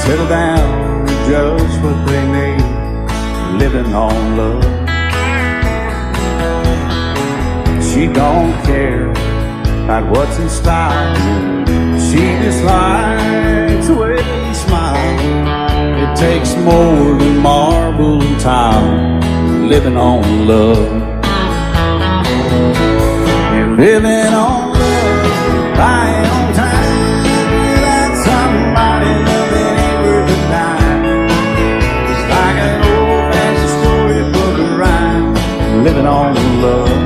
settle down to just what they need, living on love. She don't care about what's in style, she just likes the way you smile. It takes more than marble and tile, living on love. You're living on love, buying on time, without somebody loving ain't worth a dime. It's like an old-fashioned storybook of rhyme, living on love.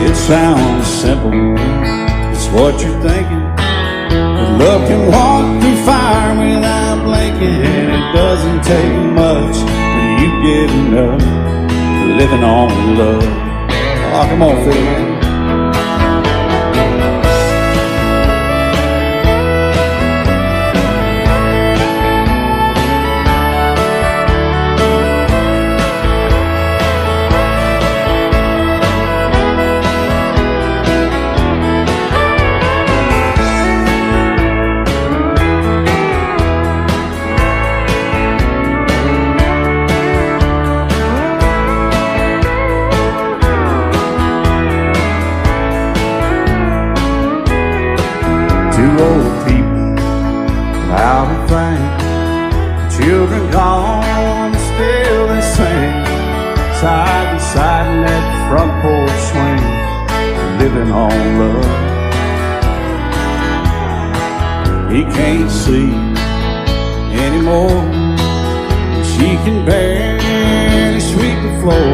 It sounds simple, it's what you're thinking. But love can walk through fire without blinking, and it doesn't take much for you getting up, living on love. Oh, come on, Phil, man. Two old people out of frame, children gone, still they sing, side by side in that front porch swing, living on love. He can't see anymore, she can barely sweep the floor.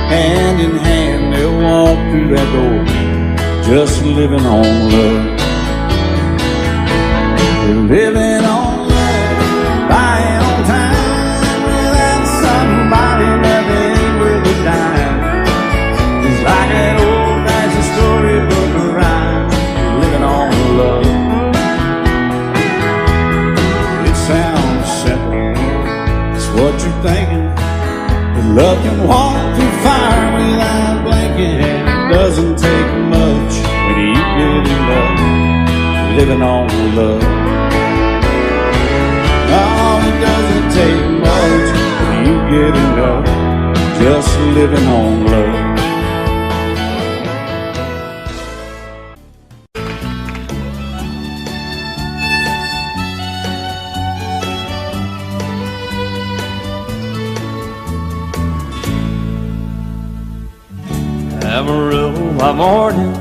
Hand in hand they'll walk through that door, just living on love. You're living on love, buying on time, without somebody loving ain't worth a dime. It's like an old-fashioned storybook of rhyme, living on love. It sounds simple, it's what you're thinking. But love can walk through fire without blinking, and it doesn't take much when you get in love, living on love. Oh, it doesn't take much when you get enough, just living on love. Amarillo by morning,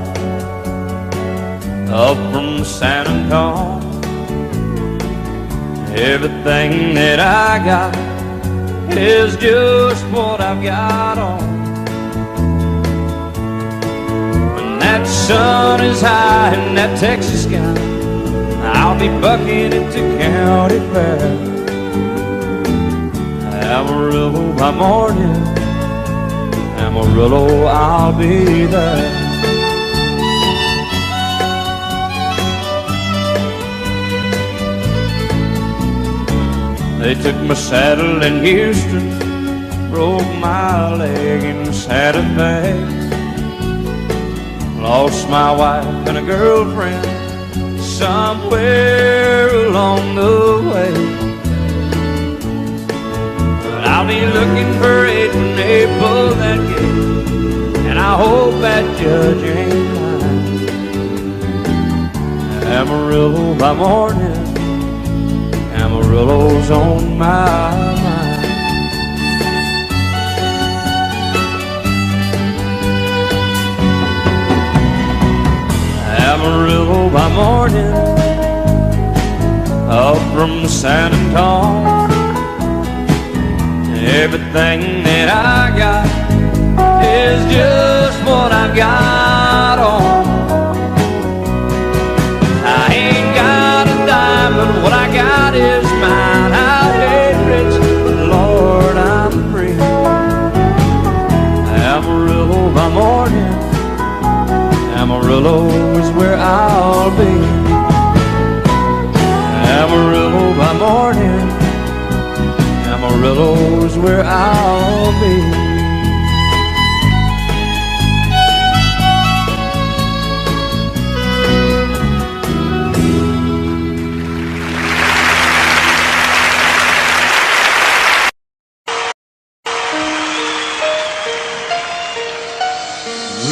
up from San Antonio. Everything that I got is just what I've got on. When that sun is high in that Texas sky, I'll be bucking into county fair. Amarillo by morning, Amarillo, I'll be there. They took my saddle in Houston, broke my leg in Santa Fe. Lost my wife and a girlfriend somewhere along the way. But I'll be looking for it when they pull that gate, and I hope that judge ain't lying. Amarillo by morning, Amarillo's on my mind. Amarillo by morning, up from San Antonio. Everything that I got is just what I've got on. I ain't got a dime, but what I got is mine. I ain't rich, but Lord, I'm free. Amarillo by morning, Amarillo is where I'll be. Amarillo by morning, Amarillo is where I'll be.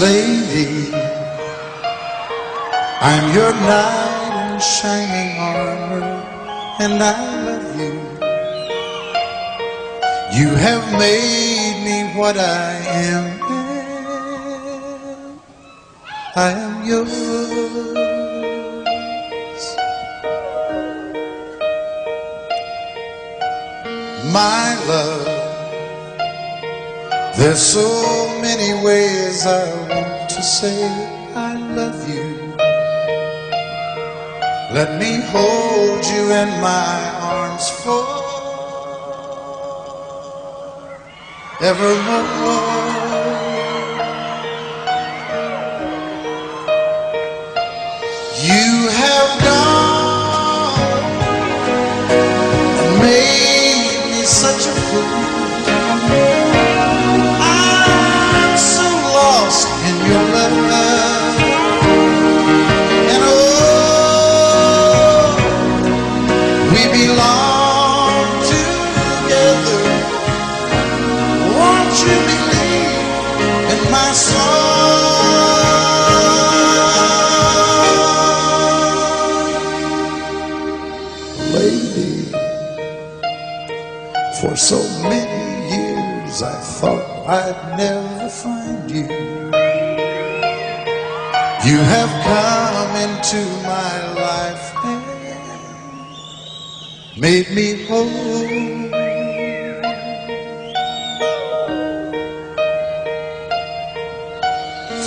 lady, I'm your knight in shining armor, and I love you. You have made me what I am. I am yours. My love, there's so many ways I want to say I love you. Let me hold you in my arms forevermore. You have gone and made me such a fool. I'm so lost in your love, and oh, we belong together. Won't you believe in my song? Lady, for so many years I thought I'd never find you. You have come into my life and made me whole.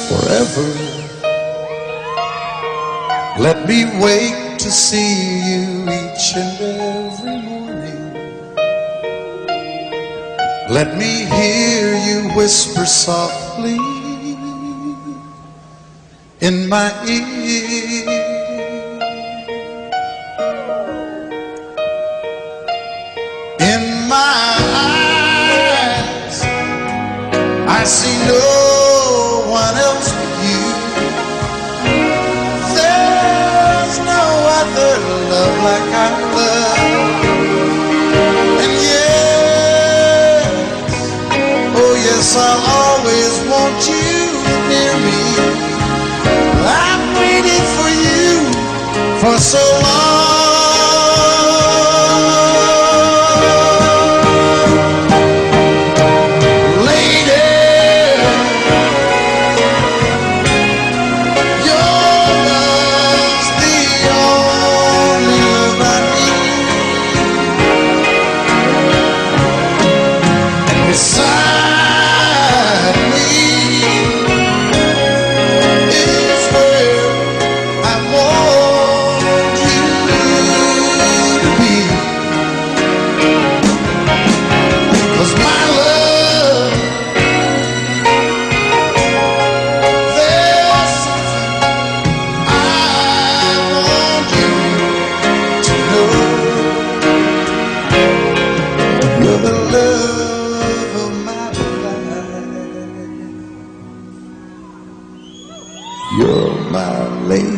Forever, let me wake to see you each and every morning. Let me hear you whisper softly in my ear. In my eyes, I see no one else but you. There's no other love like our love. And yes, oh yes, I'll always want you near me. I've waited for you for so long. Beside me is where I want you to be. 'Cause my love, there's something I want you to know. You're the love of my life. You're my lady.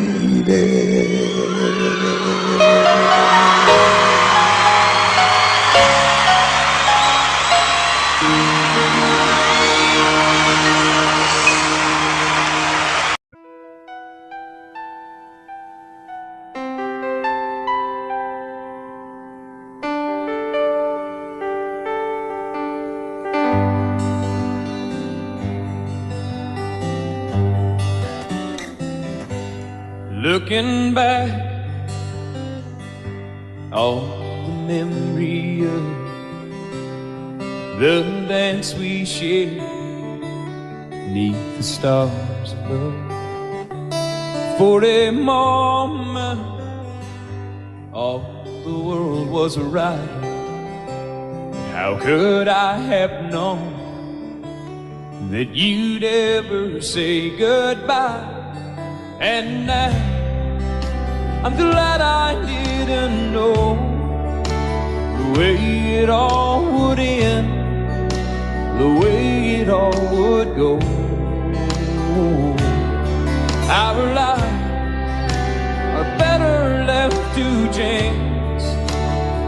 Looking back on the memory of the dance we shared beneath the stars above. For a moment, all the world was right. How could I have known that you'd ever say goodbye? And now I'm glad I didn't know the way it all would end, the way it all would go. Our lives are better left to chance.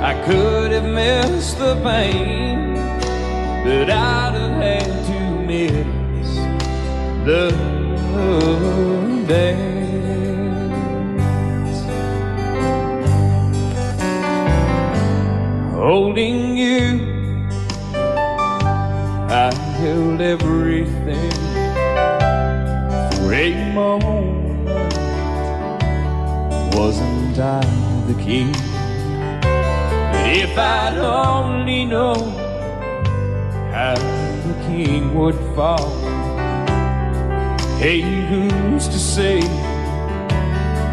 I could have missed the pain, but I'd have had to miss the days. Holding you, I held everything for a moment. Wasn't I the king? But if I'd only known how the king would fall, hey, who's to say?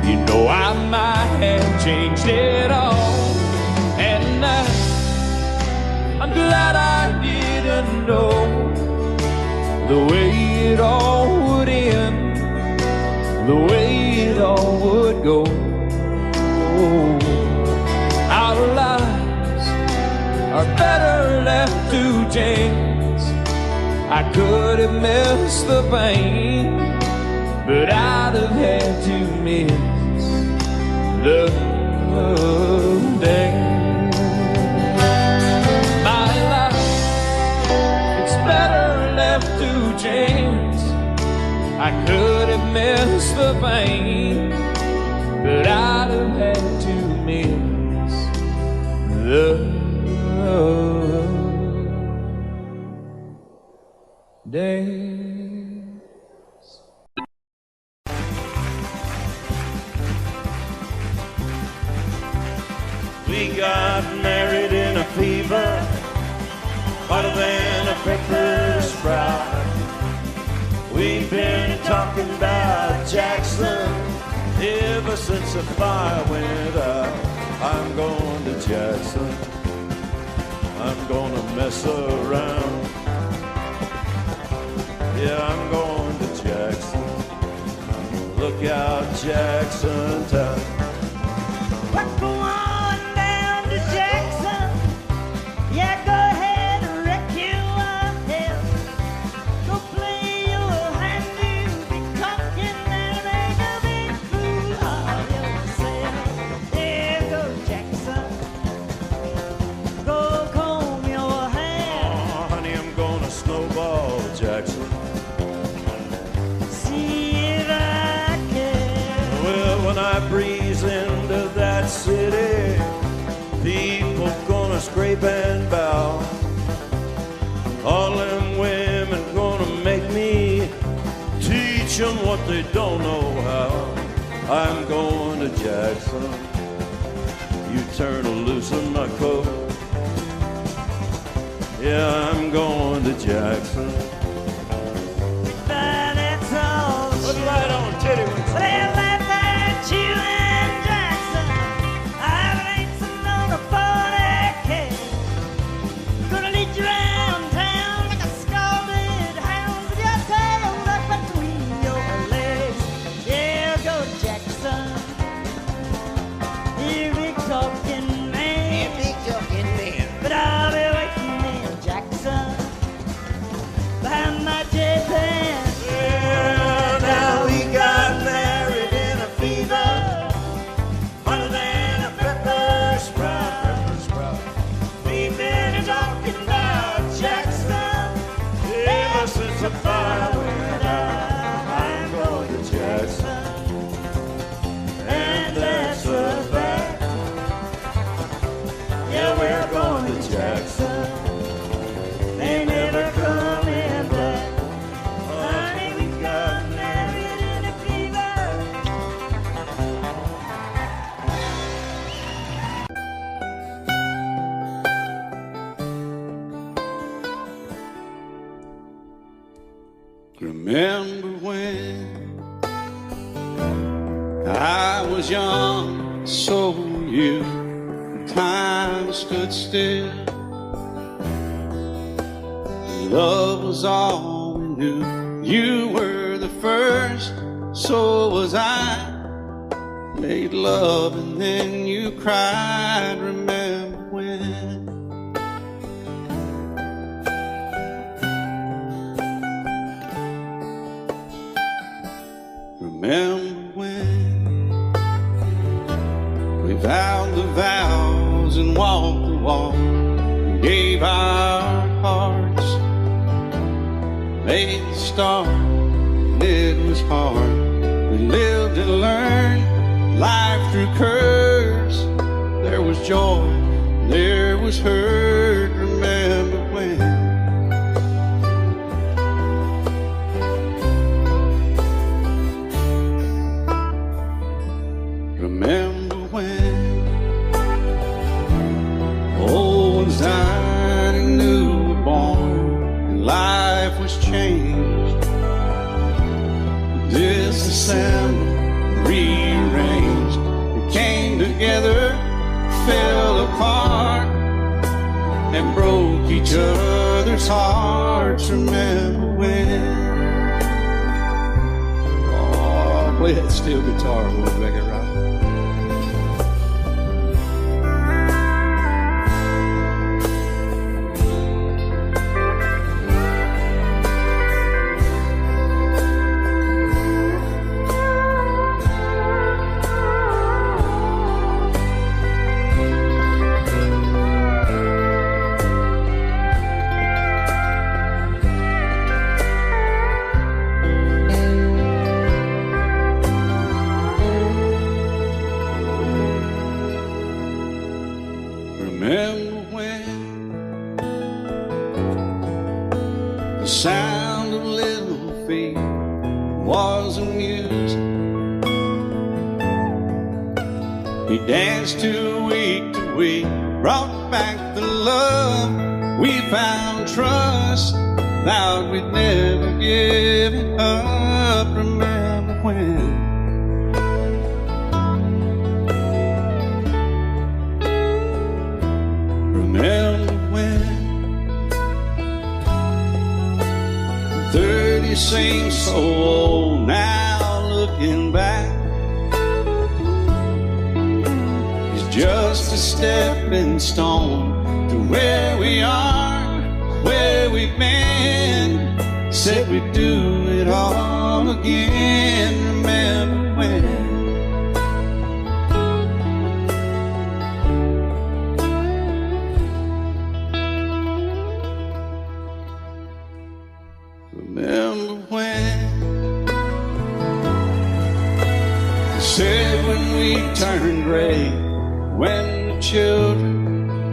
You know I might have changed it all. And I'm glad I didn't know the way it all would end, the way it all would go. Our lives are better left to chance. I could have missed the pain, but I'd have had to miss the day. My life, it's better left to chance. I could have missed the pain, but I'd have had to miss the days. We got married in a fever, hotter than a pepper sprout. We've been talking about Jackson ever since the fire went out. I'm going to Jackson, I'm gonna mess around. Yeah, I'm going to Jackson. Look out, Jackson town. Let's go on down to Jackson. Yeah, go ahead and wreck your head. Go play your hand, you be talking and make a big fool of yourself. Yeah, go Jackson. Go comb your hair. Oh, honey, I'm gonna snowball Jackson. When I breeze into that city, people gonna scrape and bow. All them women gonna make me teach them what they don't know how. I'm going to Jackson. You turn loose in my coat. Yeah, I'm going to Jackson. But it's all Put it right on, titty wings. You and Jackson, I've racing on a 40K. Gonna lead you around town like a scalded hound with your tail up between your legs. Yeah, go Jackson. You big talking man. You big talking man. But I'll be waiting in Jackson behind my jet van. Yeah, now we got married in a fever, hotter than a pepper sprout. We've been talking about Jackson ever since the fire went out. I'm going to Jackson, and that's a fact. Yeah, we're going to Jackson. They never coming back. Honey, we got married in a fever. Remember when I was young, so were you. Time stood still. Love was all we knew. You were the first, so was I. Made love and then you cried. Remember when? Remember when we vowed the vows and walked the walk, and gave our hearts, made the start and it was hard. We lived and learned life through curves. There was joy, there was hurt. Remember when? Remember when old ones died and new were born, and life was changed. Disassembled, rearranged, we came together, fell apart, and broke each other's hearts. Remember when? Oh, play that steel guitar a little bit, right? Remember when the sound of little feet was a music? He danced to week, brought back the love. We found trust, vowed we'd never give it up. Remember when? Remember when 30 seems so old now, looking back. It's just a stepping stone to where we are, where we've been. Said we'd do it all again. Remember when? Remember when they said when we turn gray, when the children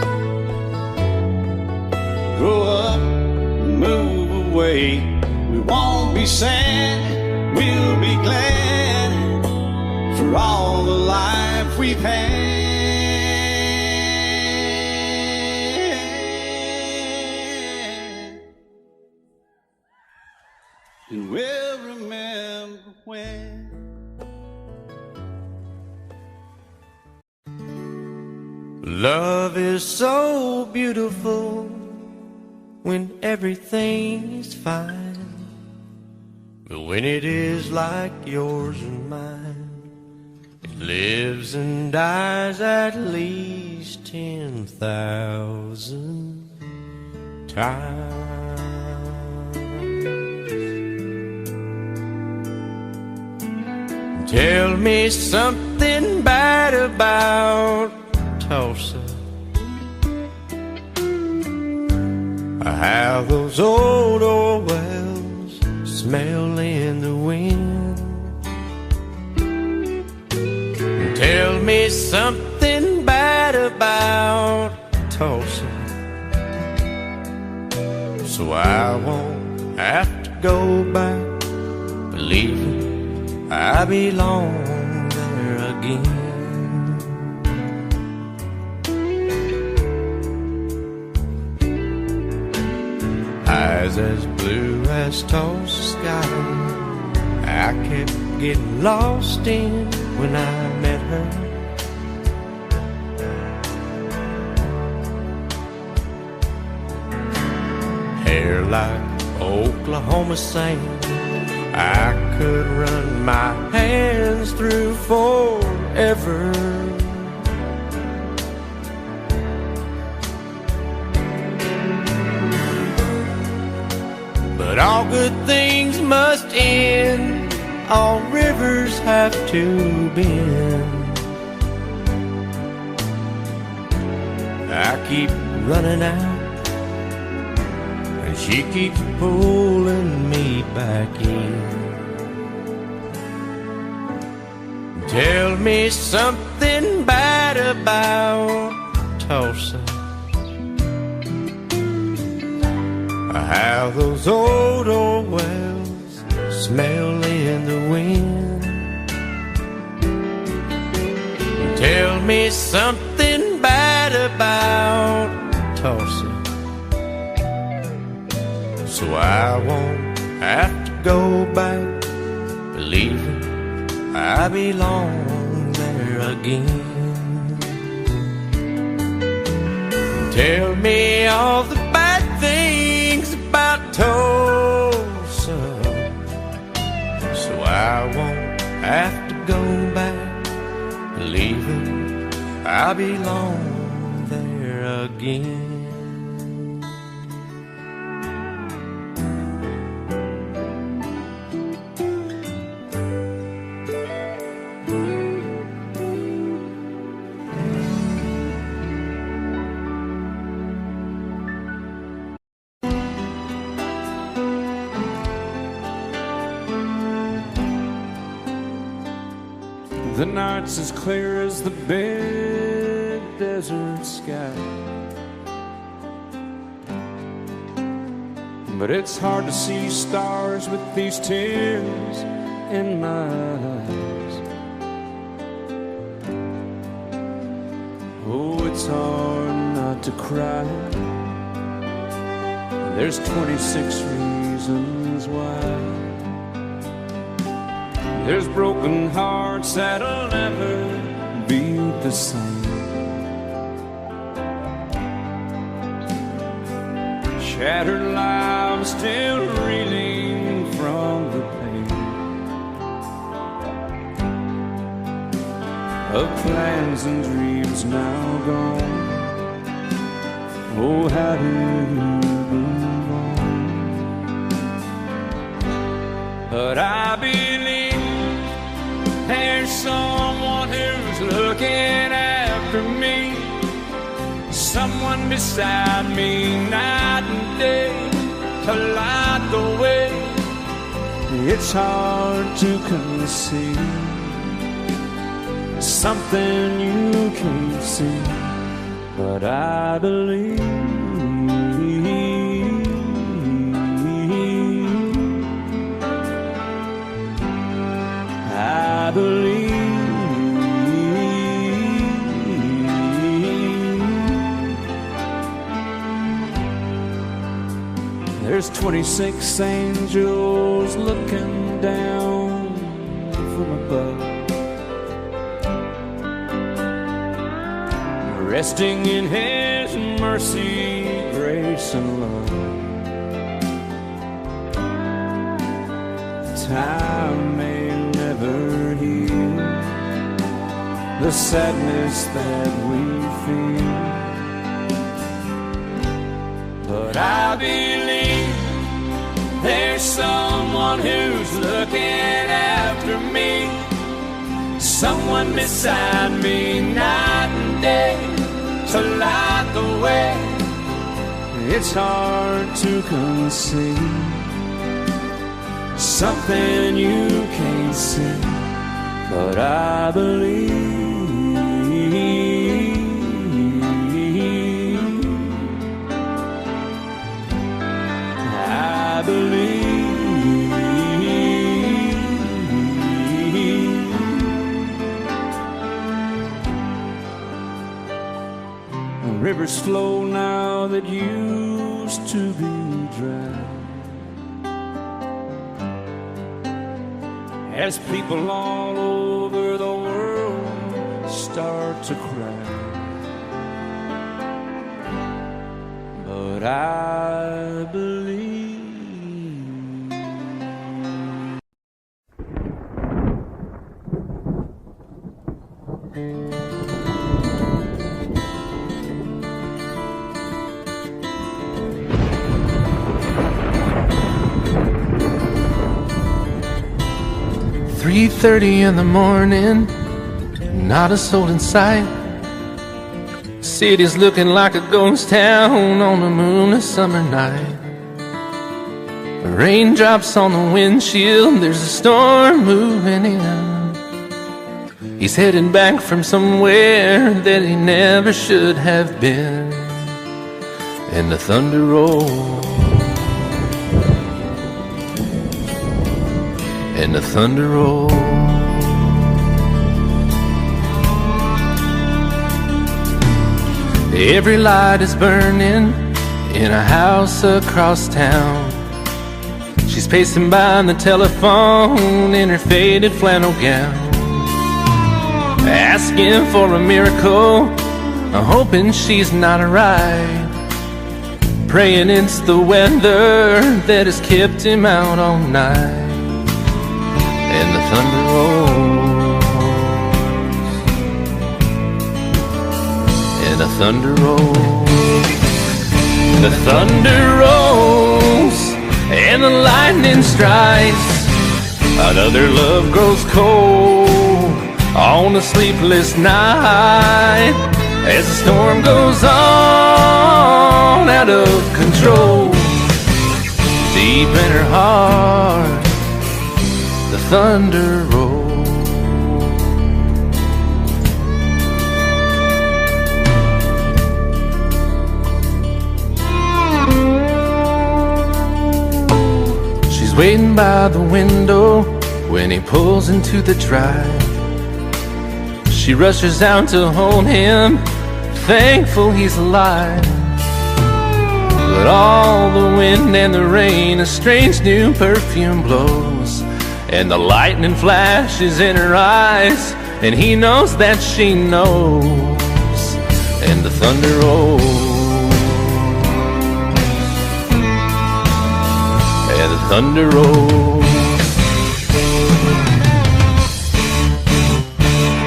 grow up and move away, we won't be sad, we'll be glad for all the life we've had. And we'll remember when. Love is so beautiful when everything is fine, but when it is like yours and mine, it lives and dies at least 10,000 times. Tell me something bad about Tulsa, how those old oil wells smell in the wind. Tell me something bad about Tulsa, so I won't have to go back believing I belong there again. Eyes as blue as Tulsa sky, I kept getting lost in when I met her. Hair like Oklahoma sand, I could run my hands through forever. But all good things must end, all rivers have to bend. I keep running out, and she keeps pulling me back in. Tell me something bad about Tulsa. How those old wells smell in the wind. Tell me something bad about Tulsa, so I won't have to go back believing I belong there again. Tell me all the bad things about Tulsa, so I won't have to go back believing I belong there again. The night's as clear as the big desert sky, but it's hard to see stars with these tears in my eyes. Oh, it's hard not to cry. There's 26 reasons why. There's broken hearts that'll never be the same. Shattered lives still reeling from the pain of plans and dreams now gone. Oh, how do you move on? But I believe there's someone who's looking after me, someone beside me night and day to light the way. It's hard to conceive something you can't see, but I believe. I believe. There's 26 angels looking down from above, resting in His mercy, grace, and love. Time may never heal the sadness that we feel, but I believe there's someone who's looking after me, someone beside me night and day to light the way. It's hard to conceive something you can't see, but I believe. I believe. Rivers flow now that used to be dry, as people all over the world start to cry. But I believe. "3:30 in the morning, not a soul in sight. City's looking like a ghost town on a moonless summer night. Raindrops on the windshield, there's a storm moving in. He's heading back from somewhere that he never should have been. And the thunder rolls, and the thunder rolls. Every light is burning in a house across town. She's pacing by the telephone in her faded flannel gown, asking for a miracle, hoping she's not alright, praying it's the weather that has kept him out all night. And the thunder rolls, and the thunder rolls, the thunder rolls, and the lightning strikes. Another love grows cold on a sleepless night, as the storm goes on out of control. Deep in her heart, the thunder rolls. She's waiting by the window when he pulls into the drive. She rushes out to hold him, thankful he's alive. But all the wind and the rain, a strange new perfume blows, and the lightning flashes in her eyes, and he knows that she knows. And the thunder rolls, and the thunder rolls.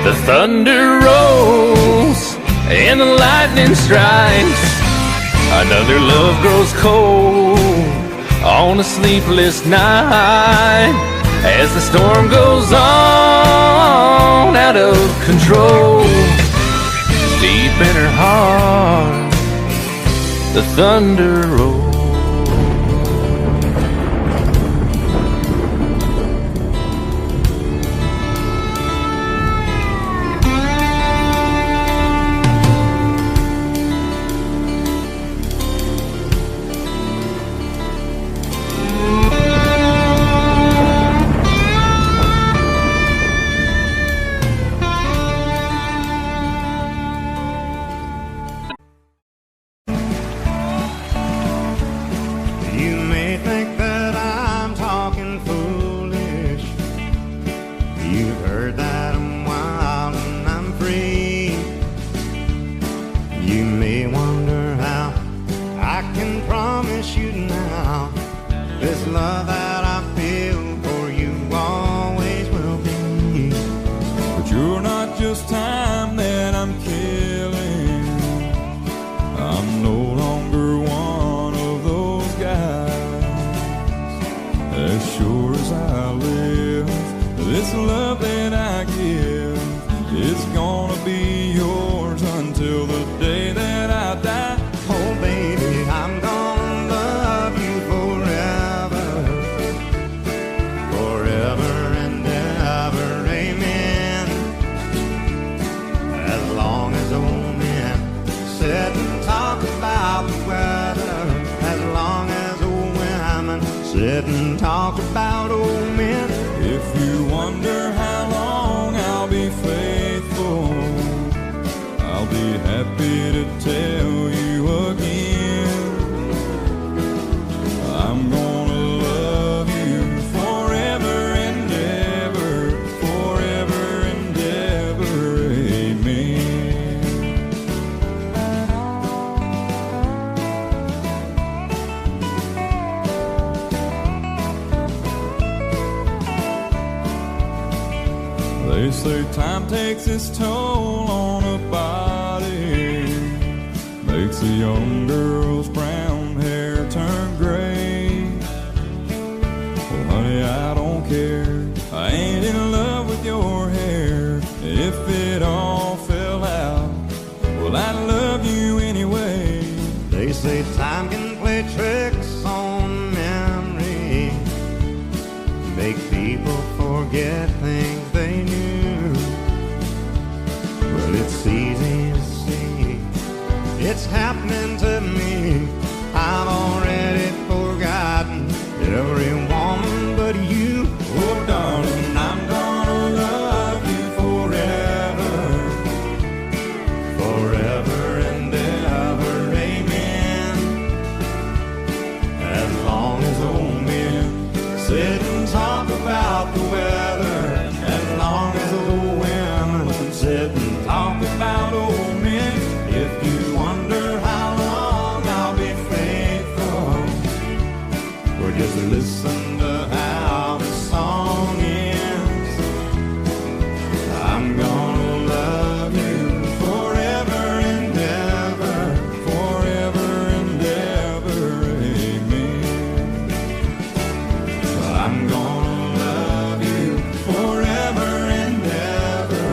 The thunder rolls, and the lightning strikes. Another love grows cold on a sleepless night, as the storm goes on out of control. Deep in her heart, the thunder rolls. They say time takes its toll on a body, makes a young girl's brown hair turn gray. Well, honey, I don't care, I ain't in love with your hair. If it all fell out, well, I'd love you anyway. They say time can play tricks on memory, make people forget things they knew. it's easy to see. It's happening to me. I've already forgotten every woman but you. Oh, darling, I'm gonna love you forever, forever and ever, amen. As long as old men sit and talk about the weather, as long as old women sit and talk about old men. If you wonder how long I'll be faithful, or just listen to how the song ends, I'm gonna love you forever and ever, forever and ever, amen. I'm gonna love you forever and ever,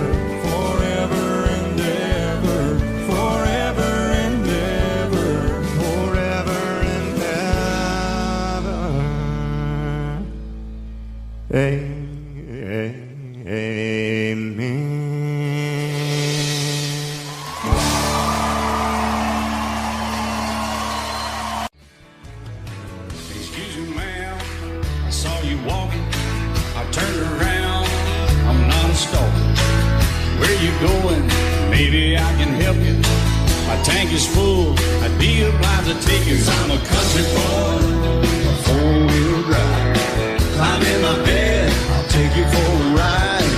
forever and ever, forever and ever, forever and ever, amen. Excuse me, ma'am, I saw you walking. I turned around, I'm not a stalker. Where you going? Maybe I can help you. My tank is full, I'd be obliged to take you. 'Cause I'm a country boy, a four-wheel drive. Climb in my bed, I'll take you for a ride.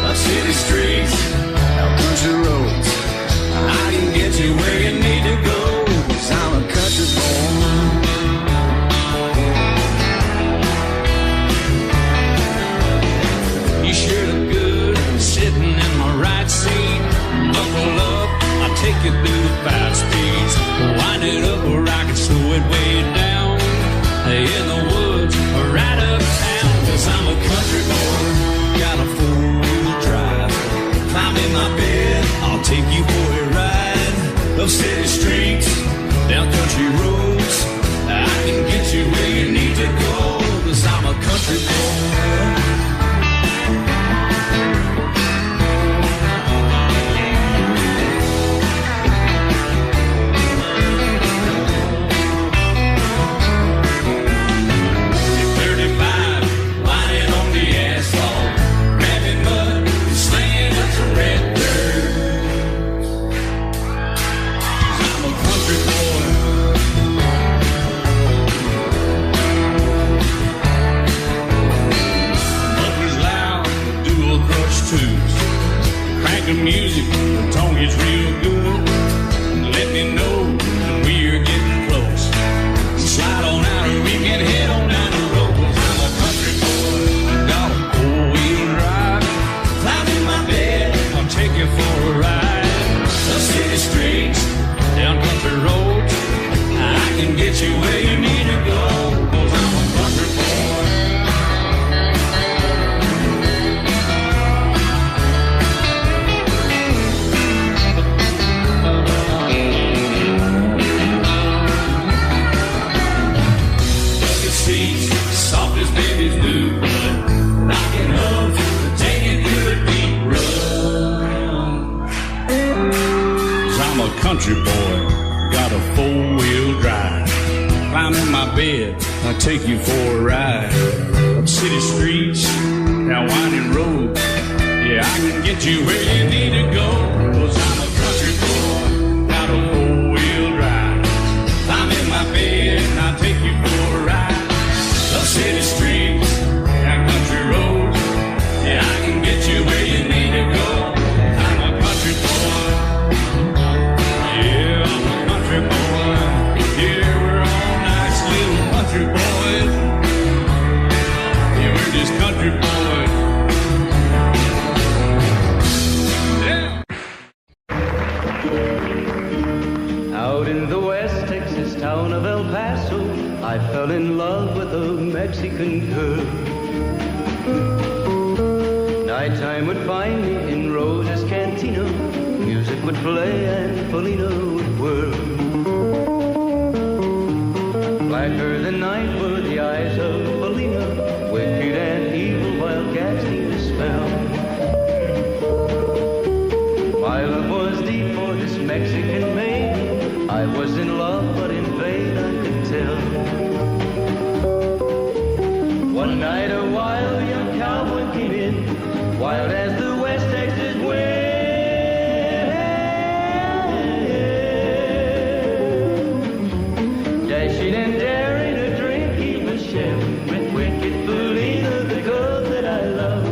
Up city streets, out country roads, I can get you where you need to go. 'Cause I'm a country boy. You sure look good sitting in my right seat. Buckle up, I'll take you through the 5 speeds. Wind it up where I can slow it way down. In the woods or right uptown. 'Cause I'm a country boy, got a 4-wheel drive. Climb in my bed, I'll take you for a ride. Up city streets, down country roads, I can get you where you need to go. 'Cause I'm a country boy. Music, the tone gets real good. Let me know when we're getting close. Slide on out and we can head on down the road. 'Cause I'm a country boy, got a 4-wheel drive. Climb in my bed, I'll take you for a ride. Up city streets, down country roads, I can get you where you need to go. 'Cause I'm a country boy. Soft as babies do, but rocking up, taking through a deep run. 'Cause I'm a country boy, got a 4-wheel drive. Climb in my bed, I'll take you for a ride. Up city streets, down winding roads, yeah, I can get you where you need to go. 'Cause I'm a country boy, got a 4-wheel drive. Climb in my bed, and I'll take you for a ride. Up city streets, down country roads, yeah, I can get you where you need to go. I'm a country boy, yeah, I'm a country boy. Yeah, we're all nice little country boys. Yeah, we're just country boys. Yeah. Out in the West Texas town of El Paso, I fell in love with a Mexican girl. Nighttime would find me in Rosa's Cantina. Music would play and Felina would whirl. Blacker than night were the eyes of Felina, wicked and evil while casting a spell. My love was I was in love, but in vain I could tell. One night a wild young cowboy came in, wild as the West Texas wind. Dashing and daring a drink he was sharing with wicked Felina, the girl that I love.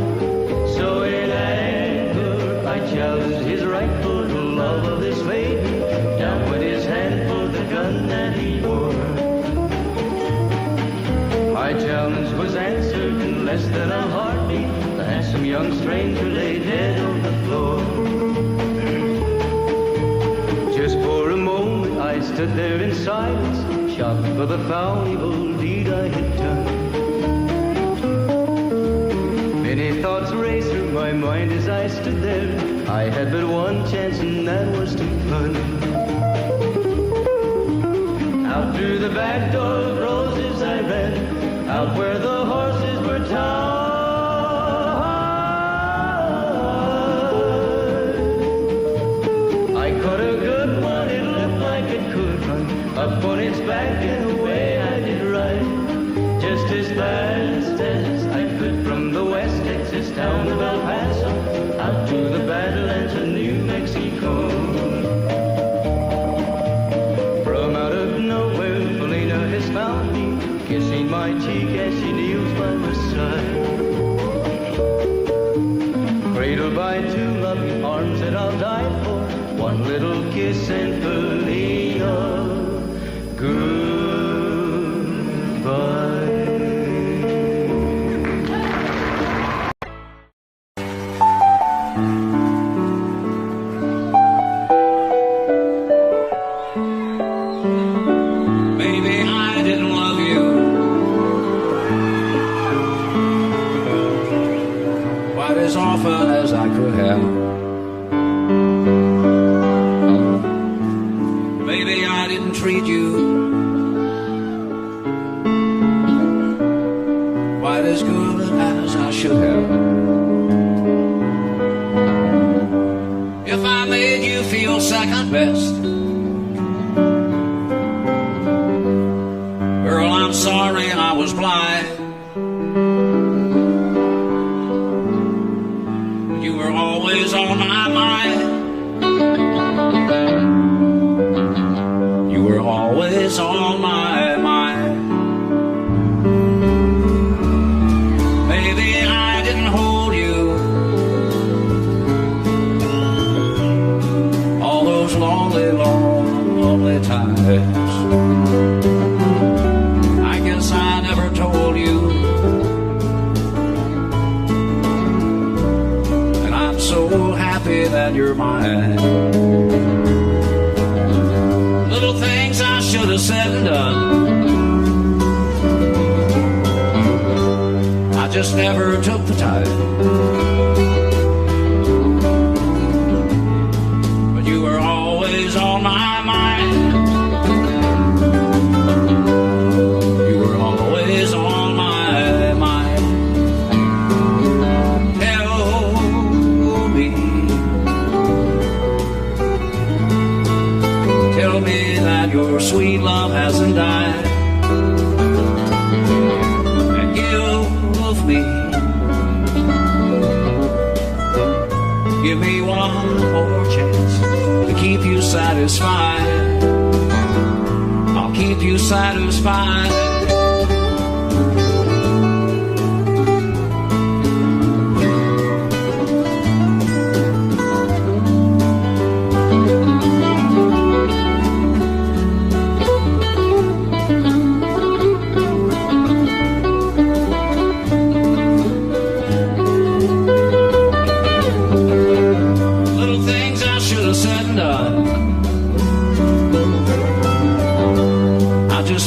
So in anger I challenged his rightful love of this maiden. Down with his hand for the gun that he wore. My challenge was answered in less than a heartbeat. The handsome young stranger lay dead on the floor. Just for a moment I stood there in silence, shocked for the foul evil deed I had done. Many thoughts raced through my mind as I stood there. I had but one chance and that was to run. Out through the back door of roses I ran, out where the horses were tied. I caught a good one, it looked like it could run, up on its back and away I did ride. Just as fast as I could from the West Texas town of El Paso, out to the Badlands of New Mexico. From out of nowhere, Felina has found me, kissing my cheek as she kneels by my side. Cradled by two loving arms that I'll die for, one little kiss and Felina, goodbye. Maybe I didn't love you quite as often as I could have. Maybe I didn't treat you quite as good as I should have. If I made you feel second best, girl, I'm sorry I was blind. You were always on my mind. You were always on my mind. Maybe I didn't hold you all those lonely, lonely times. I guess I never told you, and I'm so happy that you're mine. Little things I should have said and done, I just never took the time. But you were always on my mind. You were always on my mind. Tell me that your sweet love hasn't died, and give me one more chance to keep you satisfied. I'll keep you satisfied.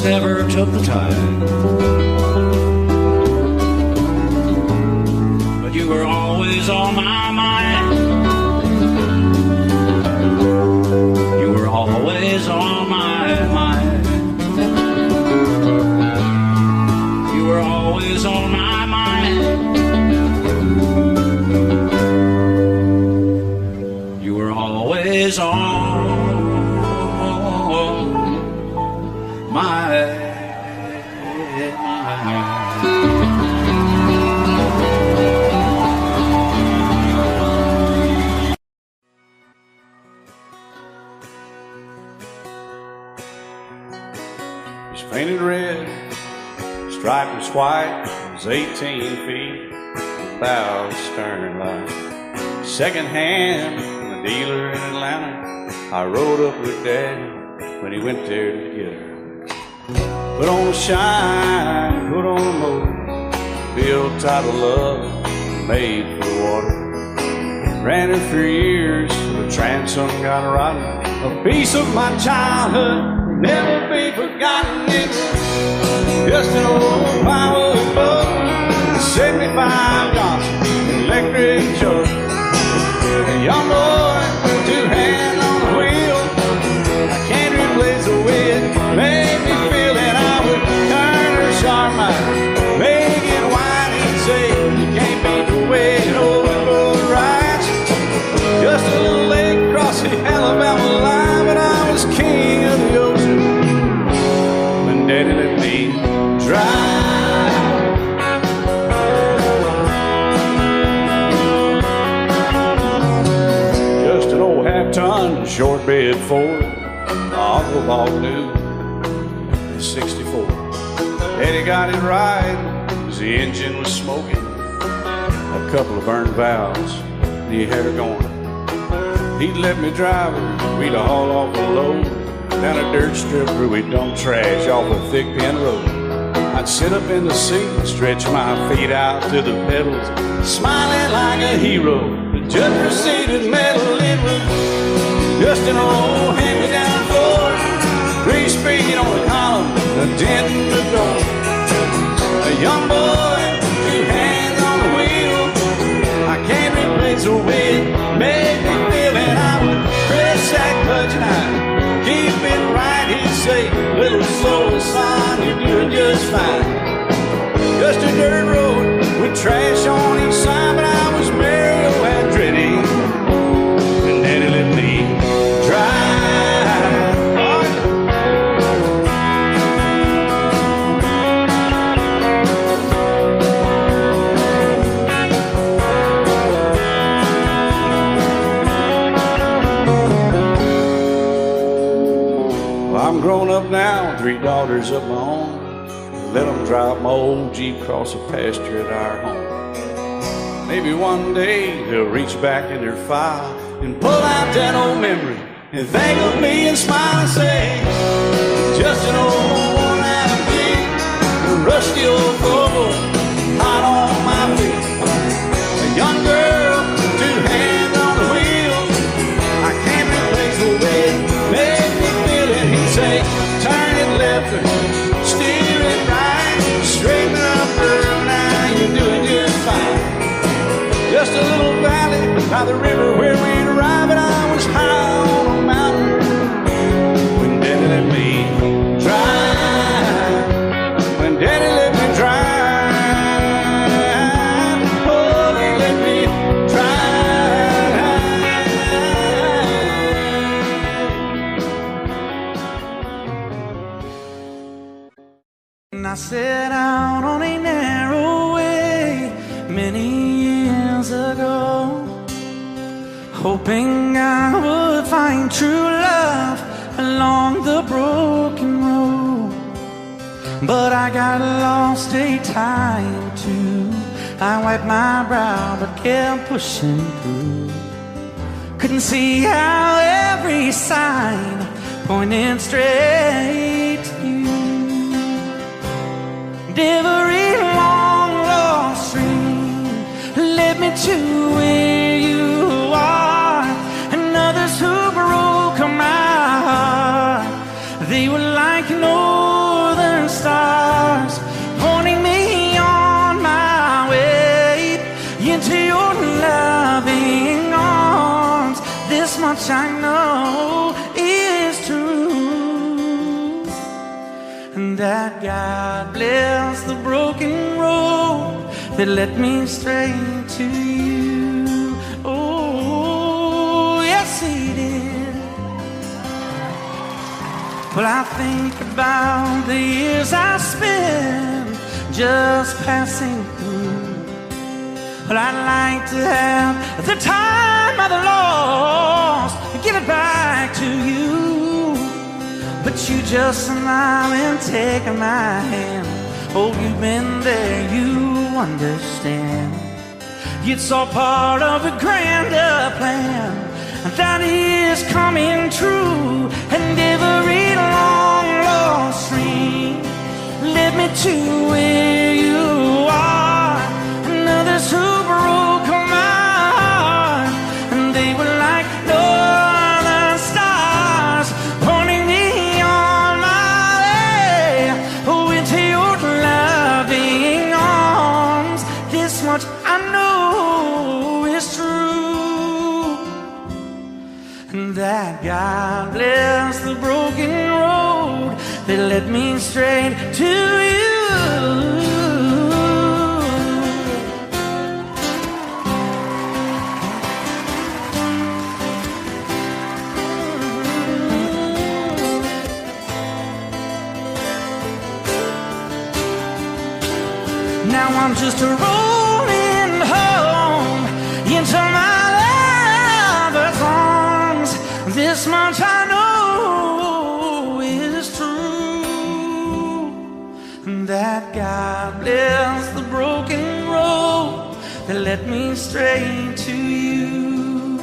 Never took the time, but you were always on my mind. You were always on my mind. You were always on my mind. You were always on white, it was 18 feet, bow stern light. Second hand from a dealer in Atlanta. I rode up with Daddy when he went there to get her. Put on a shine, put on a motor, built out of love, made for the water. Ran her for years, the transom got rotten. A piece of my childhood, never be forgotten. It's just an old firewood boat, 75 Johnson, electric choke. A young boy, two hands on the wheel. I can't replace the way it made me feel that I would turn her sharp mind, make it wide and say, you can't beat the way an old boat rides. Just a little lake across the Alabama line, but I was king of the ocean when Daddy let me drive. Just an old half-ton short bed Ford, my uncle bought new in '64. Daddy got it right, 'cause the engine was smoking, a couple of burned valves, and he had her going. He'd let me drive her, we'd haul off a load down a dirt strip where we'd dump trash off a thick pin road. I'd sit up in the seat and stretch my feet out to the pedals, smiling like a hero. The judge proceeded metal, it was just an old hand-me-down Ford, 3-speed on the column, a dent in the door. A young boy, two hands on the wheel. I can't replace the way it made me feel, and I would press that clutch and I'd keep it right. He'd say, little slower, son, you're doing just fine. Just a dirt road with trash on each side, but I was Mario Andretti, and Daddy let me drive. Well, I'm grown up now, 3 daughters of my own. Let them drive my old Jeep across the pasture at our home. Maybe one day they'll reach back in their file and pull out that old memory and think of me and smile and say, just an old worn-out Jeep, a rusty old Volvo, hot on my feet. A young girl, 2 hands on the wheel. I can't replace the way it made me feel it. He'd say, turn it left or steer it right, straighten up, girl, now you're doing just fine. Just a little valley by the river where we'd arrive, and I was high on a mountain when Daddy let me drive. When Daddy let me drive, oh, he let me drive. And I set out on a narrow way many years ago, hoping I would find true love along the broken road. But I got lost a time or two. I wiped my brow but kept pushing through. Couldn't see how every sign pointed straight to you. Every long lost stream led me to where you are, and others who broke my heart, they were like northern stars, pointing me on my way into your loving arms. This much I know is true, and that God bless the broken road that led me straight to you. Oh, yes, He did. Well, I think about the years I spent just passing through. Well, I'd like to have the time I've lost, give it back to you. But you just smile and take my hand, Oh, you've been there, you understand. It's all part of a grander plan that is coming true. And every long lost dream led me to where you are. And others who broke my heart, and they were like northern stars, pointing me on my way. Oh, into your loving arms. This much I know is true, and that God bless the broken road that led me straight to you. Now I'm just rolling home into my lover's arms. This much I know is true, that God bless the broken road that led me straight to you,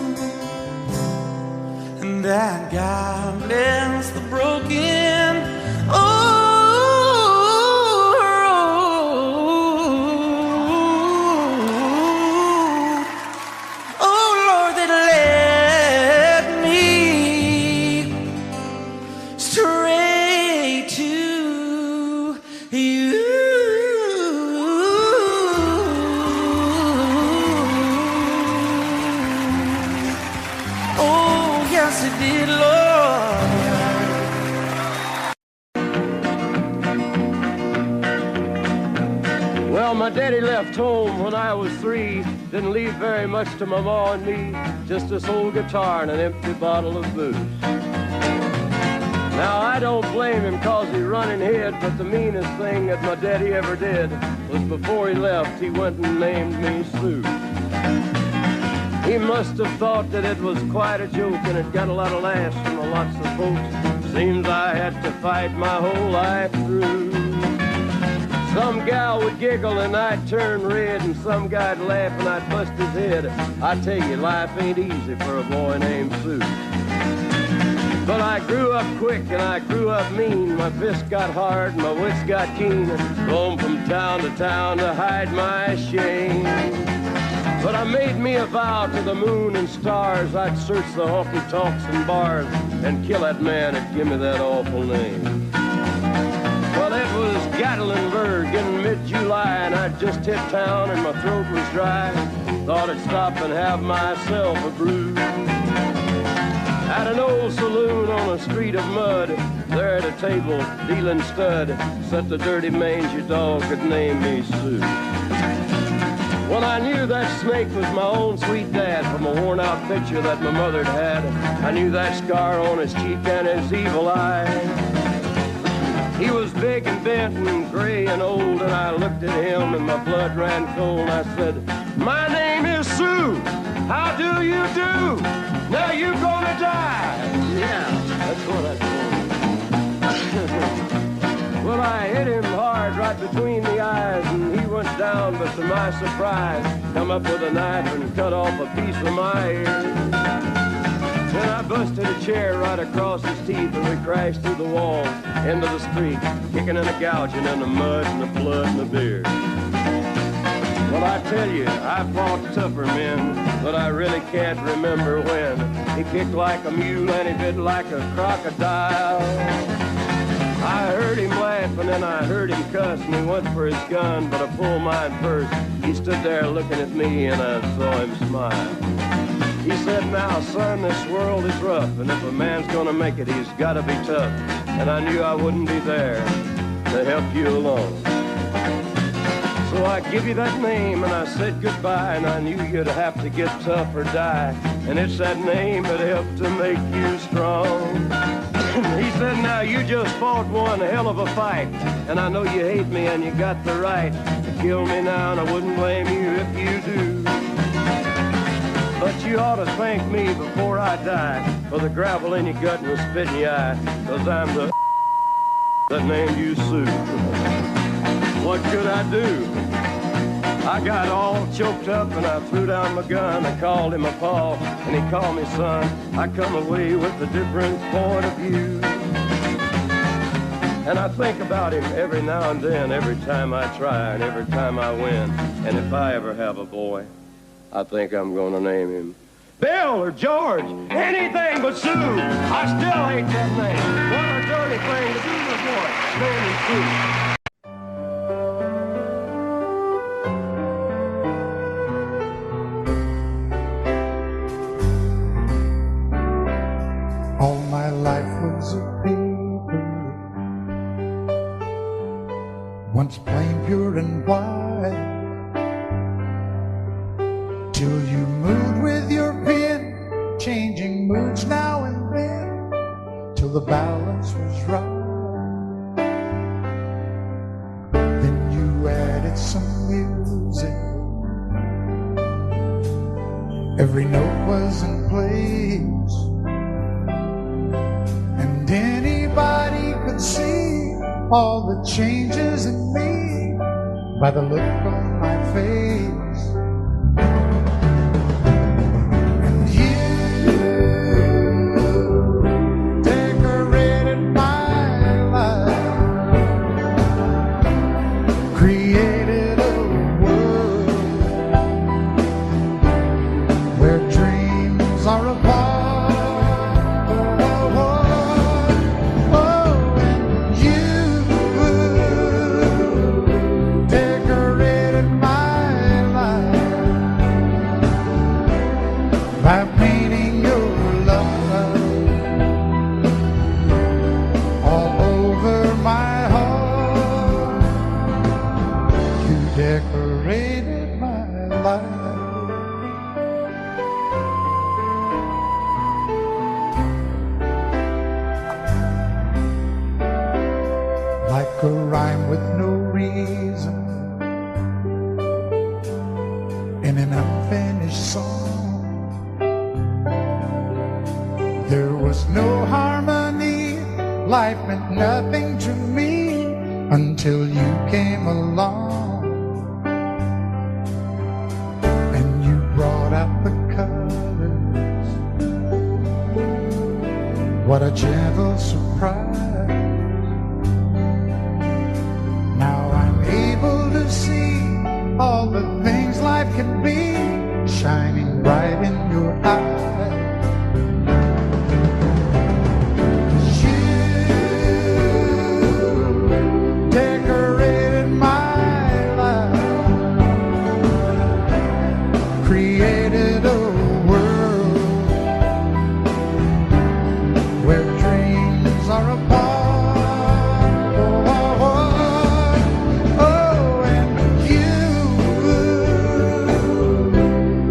and that God bless the broken road. My daddy left home when I was 3, didn't leave very much to my ma and me, just this old guitar and an empty bottle of booze. Now I don't blame him 'cause he run and hid, but the meanest thing that my daddy ever did was before he left, he went and named me Sue. He must have thought that it was quite a joke, and it got a lot of laughs from lots of folks. Seems I had to fight my whole life through. Some gal would giggle and I'd turn red, and some guy'd laugh and I'd bust his head. I tell you, life ain't easy for a boy named Sue. But I grew up quick and I grew up mean. My fists got hard and my wits got keen. Roam from town to town to hide my shame. But I made me a vow to the moon and stars, I'd search the honky-tonks and bars and kill that man that give me that awful name. Well, it was Gatlinburg in mid-July, and I'd just hit town and my throat was dry. Thought I'd stop and have myself a brew. At an old saloon on a street of mud, there at a table, dealing stud, sat the dirty mangy dog that named me Sue. Well, I knew that snake was my own sweet dad from a worn-out picture that my mother'd had. I knew that scar on his cheek and his evil eye. He was big and bent and gray and old, and I looked at him and my blood ran cold. I said, "My name is Sue. How do you do? Now you gonna die." Yeah, that's what I told him. Well, I hit him hard right between the eyes, and he went down, but to my surprise, come up with a knife and cut off a piece of my ear. Then I busted a chair right across his teeth, and we crashed through the walls into the street, kicking and a gouging in the mud and the blood and the beer. Well, I tell you, I fought tougher men, but I really can't remember when. He kicked like a mule and he bit like a crocodile. I heard him laugh and then I heard him cuss, and he went for his gun, but I pulled mine first. He stood there looking at me and I saw him smile. He said, "Now, son, this world is rough, and if a man's gonna make it, he's gotta be tough." And I knew I wouldn't be there to help you along. So I give you that name and I said goodbye, and I knew you'd have to get tough or die. And it's that name that helped to make you strong. He said, "Now you just fought one hell of a fight, and I know you hate me and you got the right to kill me now, and I wouldn't blame you if you do. But you ought to thank me before I die for the gravel in your gut and the spit in your eye, 'cause I'm the that named you Sue." what could I do? I got all choked up and I threw down my gun. I called him a pa and he called me son. I come away with a different point of view. And I think about him every now and then, every time I try and every time I win. And if I ever have a boy, I think I'm gonna name him Bill or George, anything but Sue. I still hate that name. What a dirty thing to do to a boy, naming Sue. All my life was a paper, once plain, pure, and white, till you moved with your pen, changing moods now and then, till the balance was right. Then you added some music, every note was in place, and anybody could see all the changes in me by the look on my face. And you decorated my life, created a world where dreams are apart. By painting your love all over my heart, you decorated my life. Like a rhyme with no reason in an unfinished song, there was no harmony, life meant nothing to me until you came along. And you brought out the colors, what a gentle surprise. Now I'm able to see all the things life can be, shining bright in your eyes. Created a world where dreams are apart. Oh, and you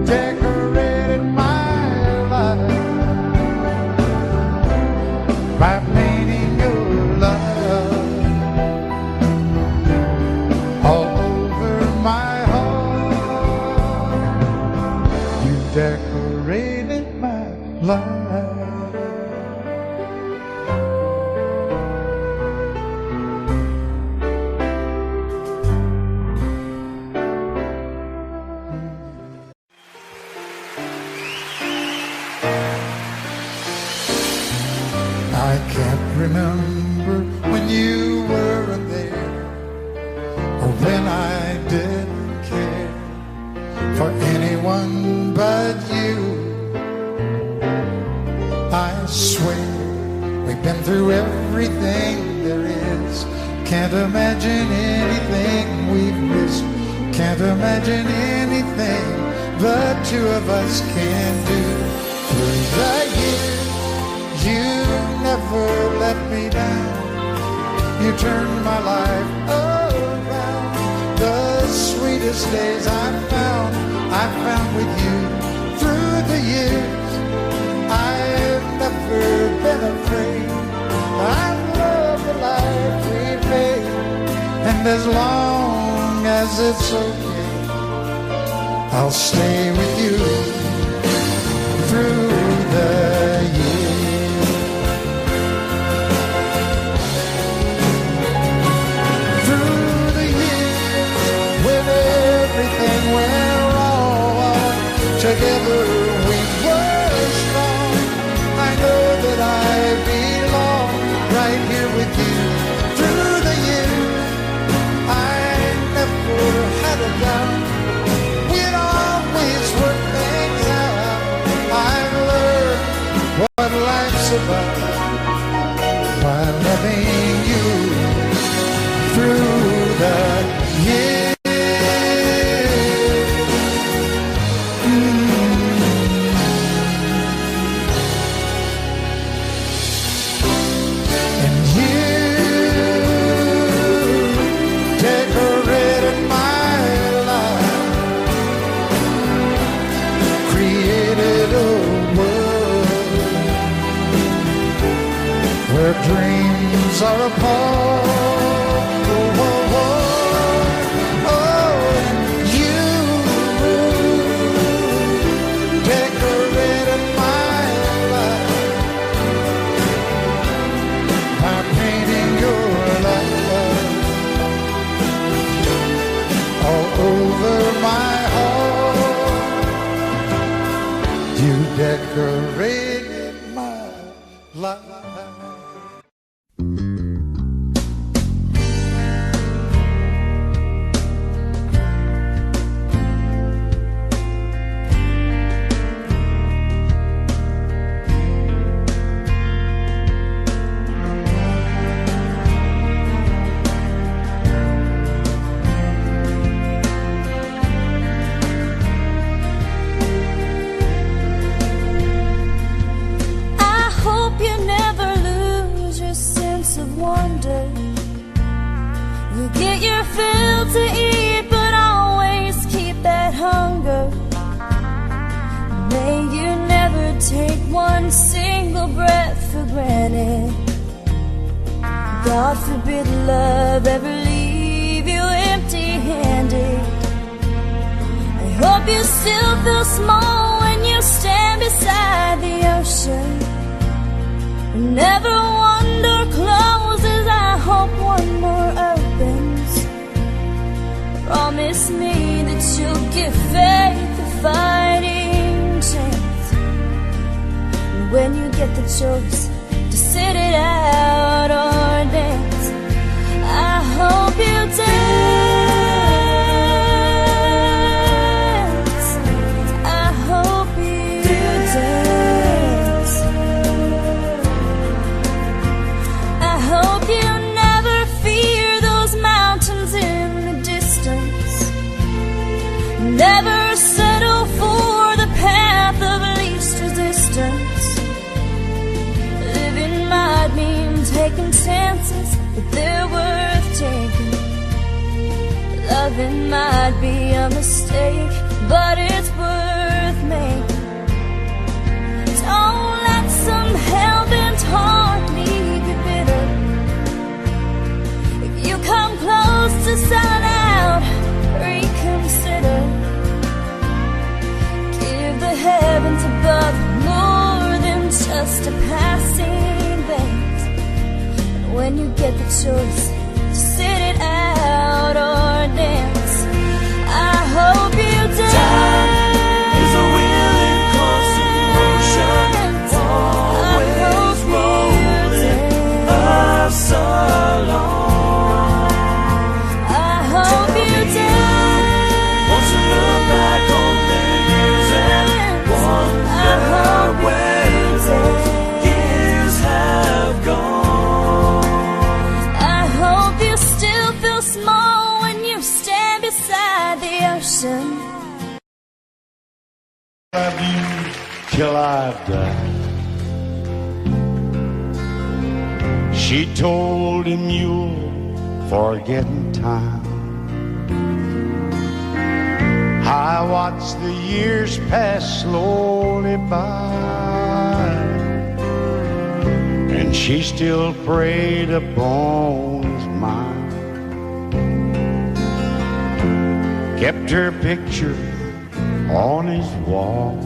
decorated my life by painting your love all over my decorated my life. I can't remember when you weren't there, or when I didn't care for anyone but you. I swear we've been through everything there is. Can't imagine anything we've missed. Can't imagine anything the two of us can do. Through the years, you never let me down. You turned my life around. The sweetest days I found with you. Through the years, I've never been afraid. I love the life we made, and as long as it's okay, I'll stay with you through the years. Through the years, Together we were strong. I know that I belong right here with you. Through the years, I never had a doubt. We'd always work things out. I've learned what life's about by loving you through the years. Dreams are apart. Oh, oh, oh, oh, you decorated my life by painting your life all over my heart. You decorated my life. To eat, but always keep that hunger. May you never take one single breath for granted. God forbid love ever leave you empty-handed. I hope you still feel small when you stand beside the ocean. Never one door closes, I hope one more opens. Promise me that you'll give faith a fighting chance. And when you get the choice to sit it out or dance, I hope you dance. I hope you dance. I hope you never fear those mountains in the distance. Never settle for the path of least resistance. Living might mean taking chances, but they're worth taking. Loving might be a mistake, but it's worth making. Don't let some hell-bent heart leave you bitter. If you come close to selling out, reconsider. Give the heavens above more than just a passing glance. And when you get the choice to sit it out or dance, I hope you dance. Time is a willing constant motion, always rolling us along. I hope you dance. Once you look back on the years and wonder where those years have gone. I hope you still feel small when you stand beside the ocean. Love you till I die. She told him you'll forget in time. I watched the years pass slowly by, and she still preyed upon his mind. Kept her picture on his wall.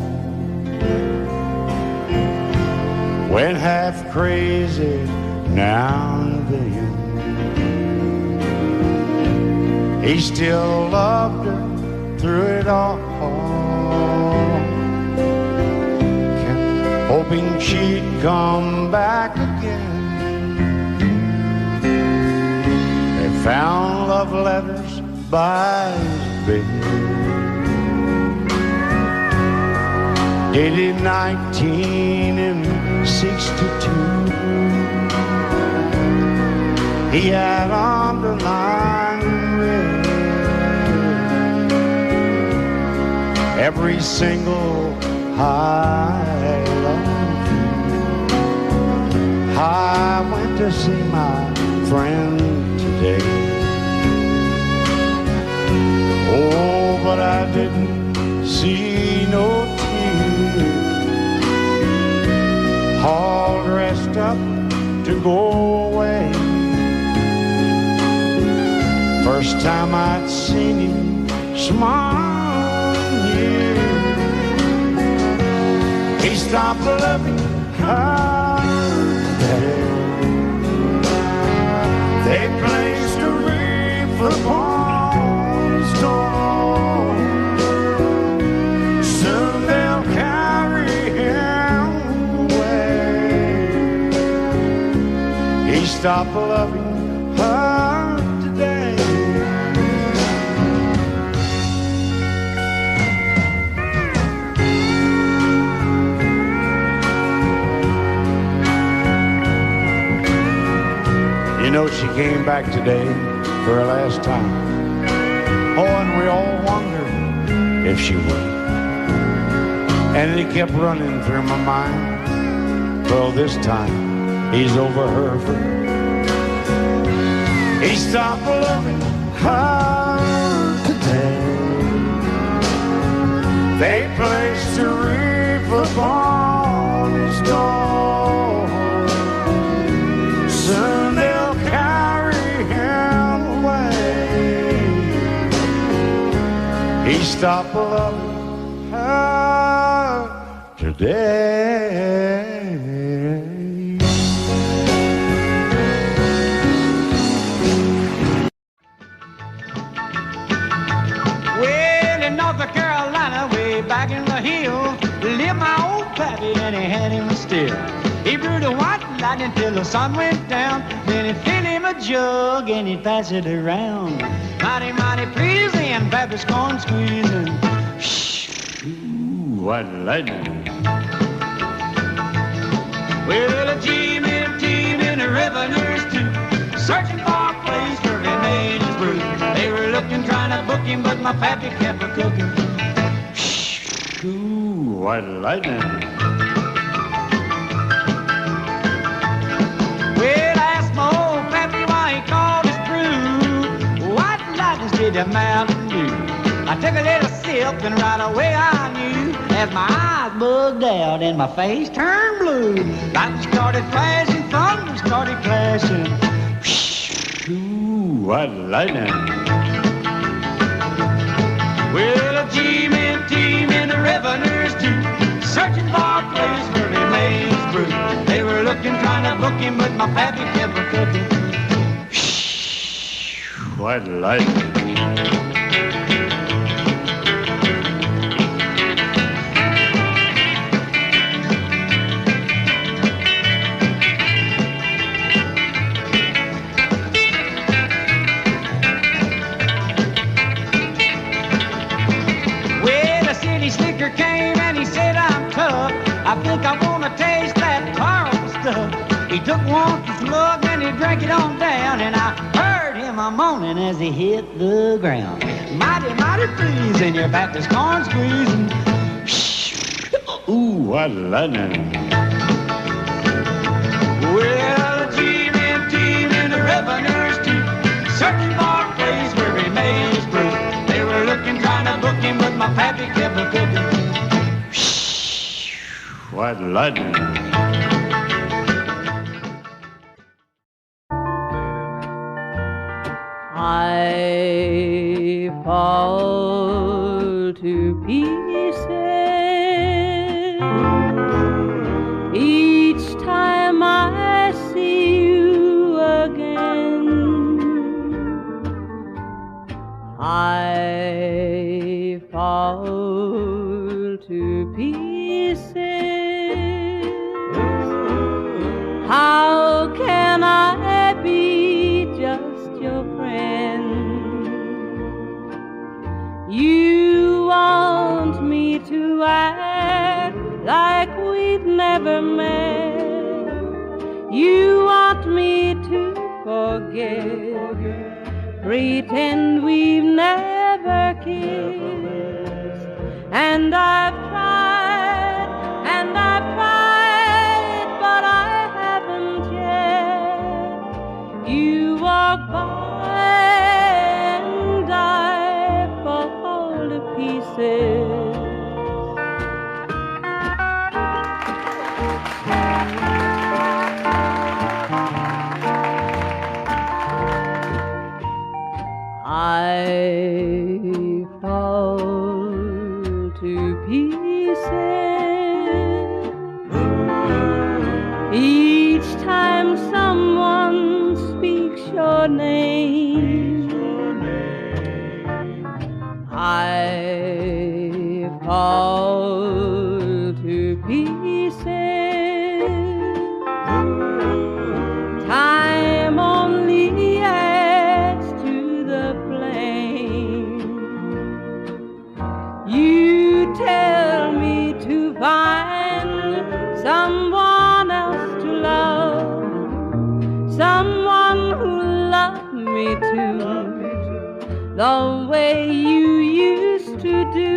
Went half crazy now and then. He still loved her through it all. hoping she'd come back again. They found love letters by his bed, dated 1962. He had underlined red every single I love you. I went to see my friend today. Oh, but I didn't see no tears, all dressed up to go away. First time I'd seen him smile in years. He stopped loving her today. They placed a wreath upon his door. Soon they'll carry him away. He stopped loving her today. You know, she came back today for her last time. Oh, and we all wondered if she would. And it kept running through my mind. Well, this time he's over her for good. He stopped loving her today. They placed a wreath upon his door. Soon they'll carry him away. He stopped loving her today. Well, in North Carolina, way back in the hill, lived my old pappy and he had him still. He brewed a white lightning till the sun went down. Then he'd fill him a jug and he'd pass it around. Mighty, mighty pleasing, Pappy's corn squeezing. Ooh, what lightning. Well, a team in the revenues too, searching for a place where he made his brew. They were looking, trying to book him, but my pappy kept a cooking. Ooh, what lightning. Well, I asked my old pappy why he called his brew White Lightning's did the Mountain Dew. I took a little sip and right away I knew, as my eyes bugged out and my face turned blue. Lightning started flashing, thunder started clashing. Ooh, what lightning. Well, a team in the revenues too, searching for a place where they made his brew. They were looking, trying to book him, but my pappy kept a cooking. What lightning. Slicker came and he said, I'm tough. I think I want to taste that Carl stuff. He took one slug and he drank it on down, and I heard him a moaning as he hit the ground. Mighty, mighty pleasing, your Baptist corn squeezing. Ooh, what lightning. Well, a team in the revenues too, searching for a place where he made his brew. They were looking, trying to book him, but my pappy kept a cooking. What lightning. I fall to pieces each time I see you again. I fall to pieces never met. You want me to forget, pretend we've never kissed. And I've tried, but I haven't yet. You walk by and I fall to pieces. I fall to pieces each time someone speaks your name. I fall to pieces. Time only adds to the flame. You tell me to find someone else to love, someone who loved me too, the way you used to do.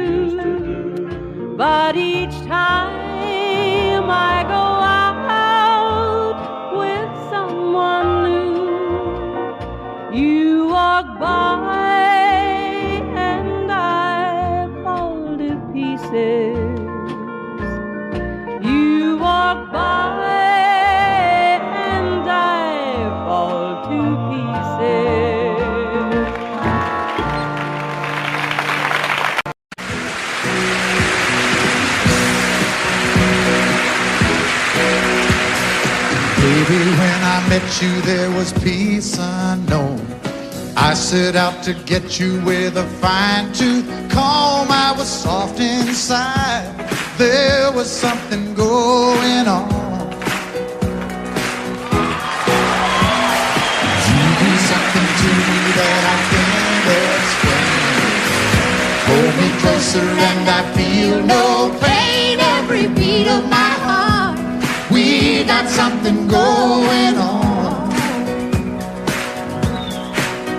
But each time I go out with someone new, you walk by and I fall to pieces. You walk by and I fall to pieces. Baby, when I met you, there was peace unknown. I set out to get you with a fine-tooth comb. I was soft inside. There was something going on. You do something to me that I can't explain. Hold me closer and I feel no pain. Every beat of my heart, we got something going on.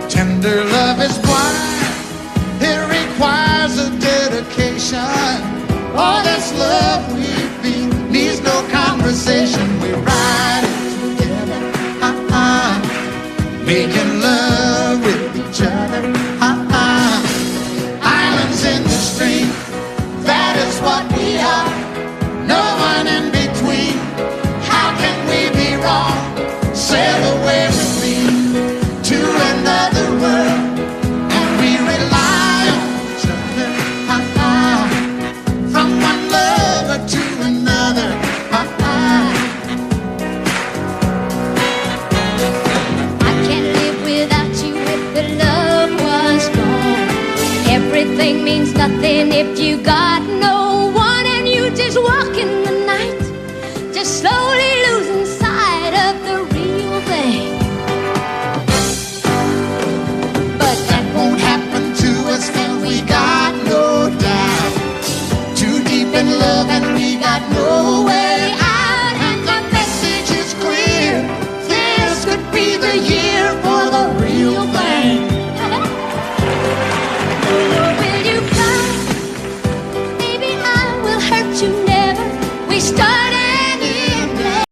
Tender love is blind. It requires a dedication. All this love we feel needs no conversation. We're riding together, making love with each other, Islands in the stream, that is what we are. No one in between. How can we be wrong? Sail away with me to another world, and we rely on each other, from one lover to another, I can't live without you if the love was gone. Everything means nothing if you got no one, and you just walk in the night, just slowly losing sight of the real thing. but that won't happen to us, and we got no doubt. Too deep in love, and we got no way out. And the message is clear. This could be the year for the real thing. Will you come? Maybe I will hurt you never. We started in love.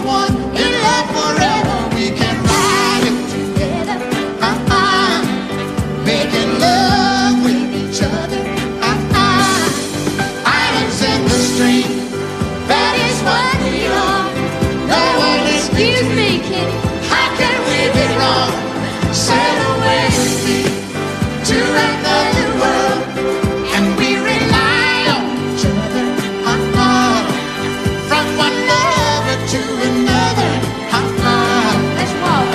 one in love forever. We can ride it together, making love with each other. Islands in the stream, that is what we are. No one excuse me, Kitty, how can we be wrong? Sail away with me to another world, and we rely on each other, from one lover to another. Let's walk.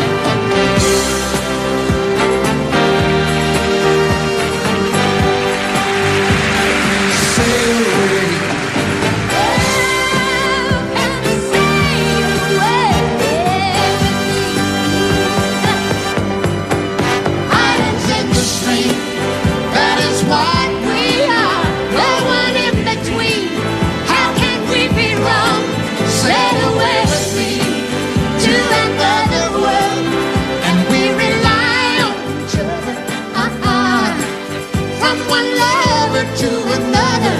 Sail away. Islands in the stream, that is what we are. No one in between. How can we be wrong? Sail away with me to another world, and we rely on each other, from one lover to another.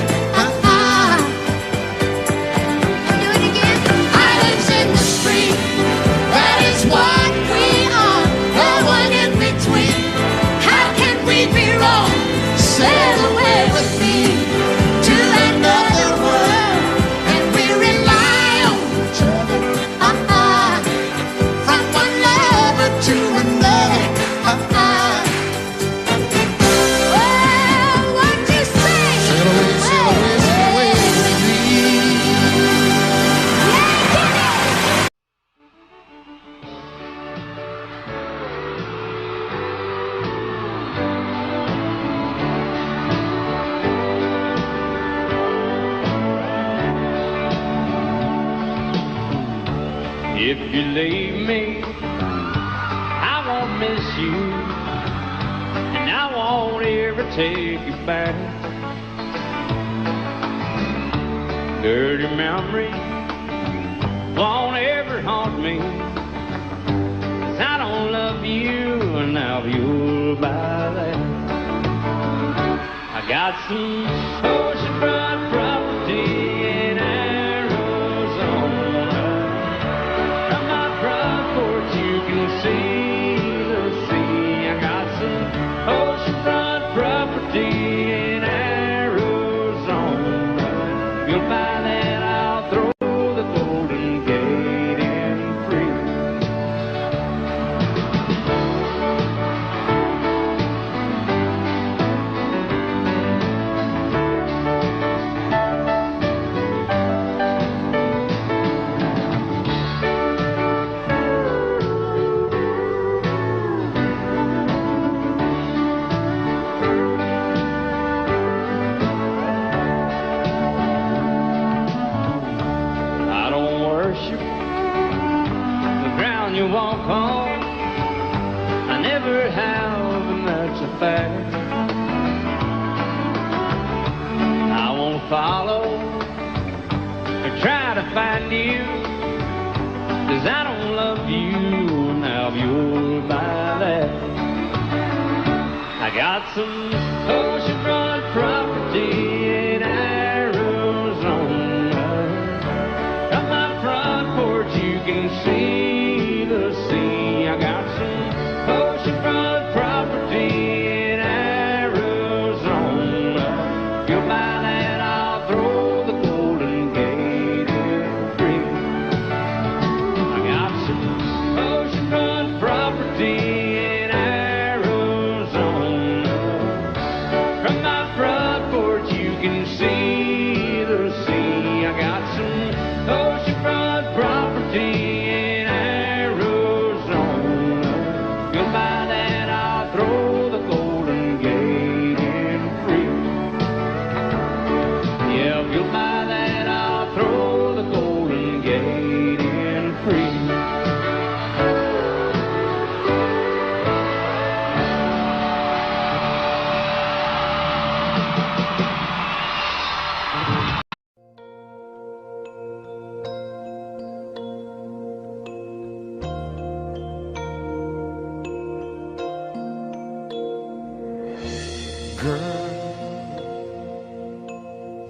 Do it again. Islands in the stream, that is what we are. No one in between. How can we be wrong? Sail away with me to another world, and we rely on each other, from one lover to another. Well, what you say? Sail away, sail away, sail away with me. If you leave me, I won't miss you, and I won't ever take you back. Dirty memories won't ever haunt me, 'cause I don't love you, and now you'll buy that. I got some oceanfront property in Arizona. From my front porch you can see the sea. I got some oceanfront property in Arizona. You'll buy that, I'll throw the Golden Gate in free. I don't worship the ground you walk on. I never have, and that's a fact. I won't follow or try to find you, 'cause I don't love you, now you'll buy that. I got some oceanfront property in Arizona. From my front porch you can see the sea. I got some oceanfront property in Arizona. You'll buy that, I'll throw the Golden Gate in free. I got some oceanfront property in Arizona. From my front porch you can see the sea. I got some oceanfront property in Arizona. You'll buy that, I'll throw the Golden Gate in free. Yeah, if you'll buy that, I'll throw the Golden Gate in free.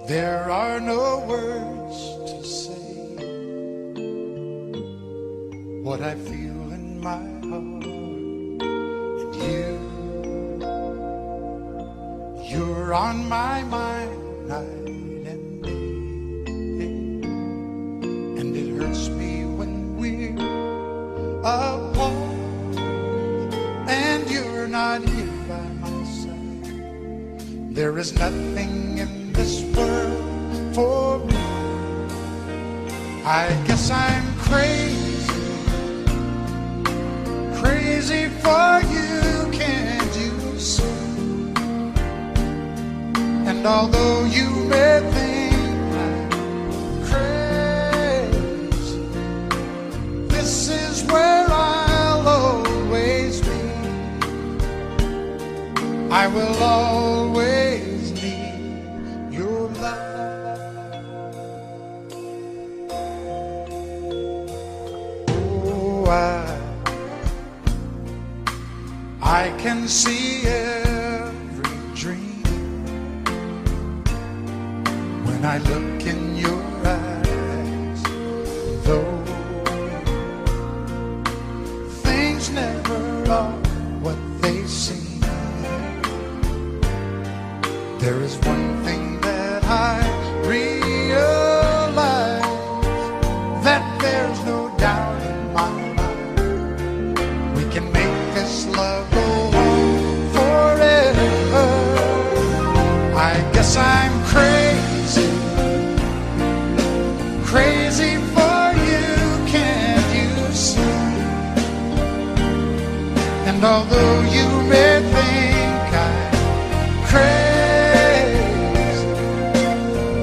There are no words to say what I feel in my heart. And you're on my mind night and day. And it hurts me when we're apart and you're not here by my side. There is nothing in this world for me. I guess I'm crazy, crazy for you, can't you see? And although you may think I'm crazy, this is where I'll always be. I will always need your love. I can see every dream when I look in your eyes. Though things never are what they seem, there is one thing that I realize, that there's no doubt in my mind. We can make this love go on forever. I guess I'm crazy, crazy for you, can't you see? And although you may think I'm crazy,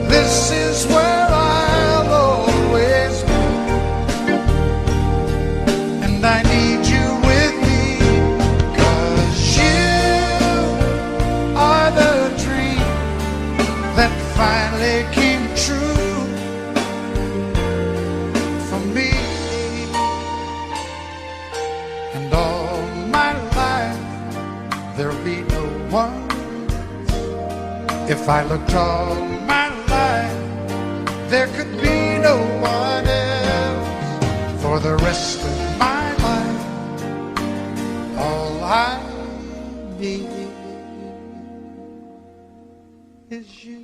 this is where I'll always be. And I need you with me, 'cause you are the dream that finally came true for me. And all my life there'll be no one. If I looked all my life, there could be no one else. For the rest of my life, all I need is you.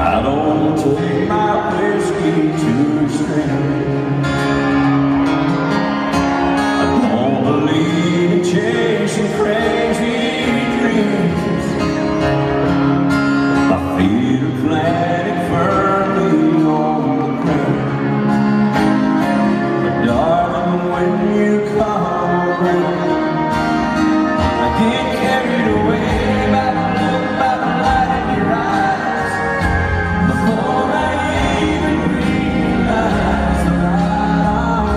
I don't take my whiskey to extreme. I don't believe in chasing crazy dreams. My feet are planted firmly on the ground. But darling, when you come around, I get carried away by the look, by the light in your eyes. Before I even realize that I'm wrong,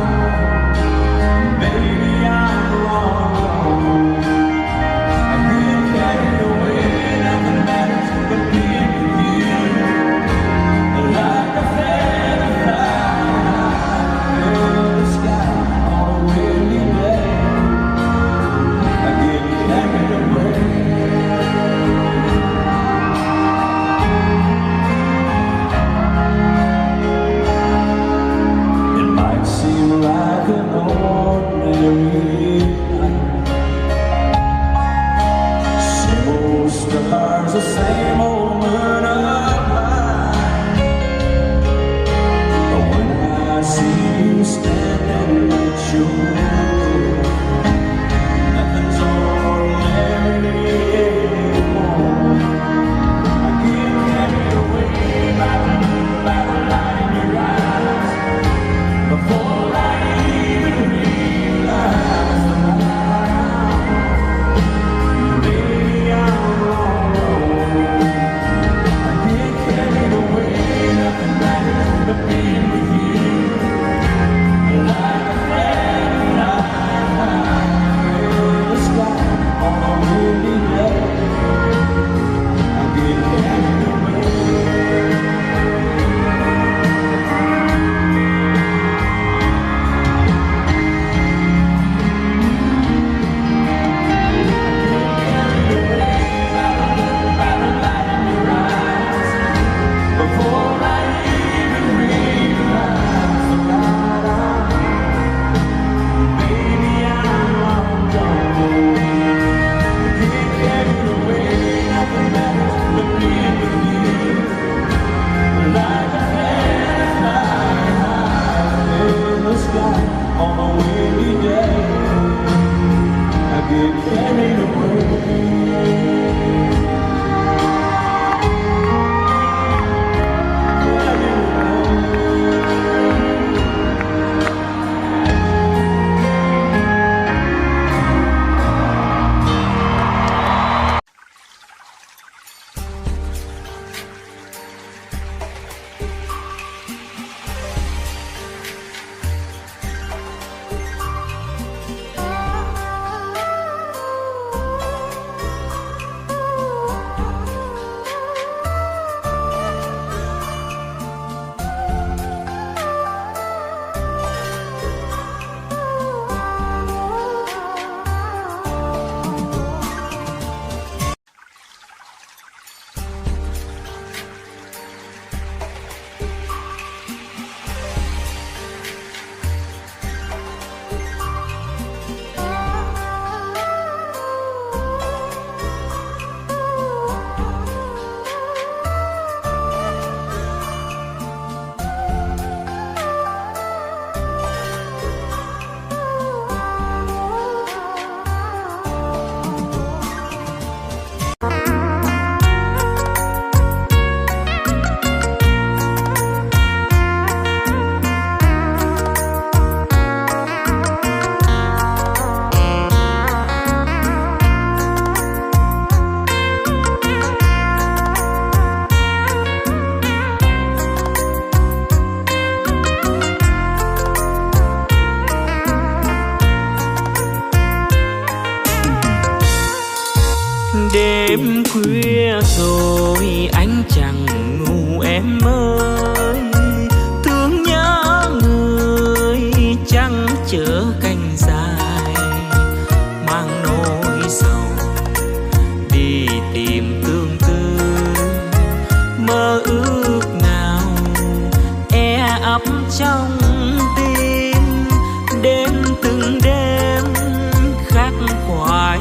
baby, I'm wrong. I get carried away, nothing matters but being with you. Like a feather flying in the sky on a windy day, I get carried away. It might seem like an ordinary night. Same old stars, the same old moon of mine. But when I see you standing at your door, nothing's ordinary anymore. I get carried away by the light in your eyes. Before I even realize that I'm wrong, baby, I'm wrong. I get carried away, nothing matters but being with you. Like a feather flying in the sky on a windy day, I get carried away. night on a windy day. I get carried away. Đêm khuya rồi anh chẳng ngủ em ơi, thương nhớ người chẳng chở cành dài, mang nỗi sầu đi tìm tương tư, mơ ước nào e ấp trong tim, đến từng đêm khắc khoải.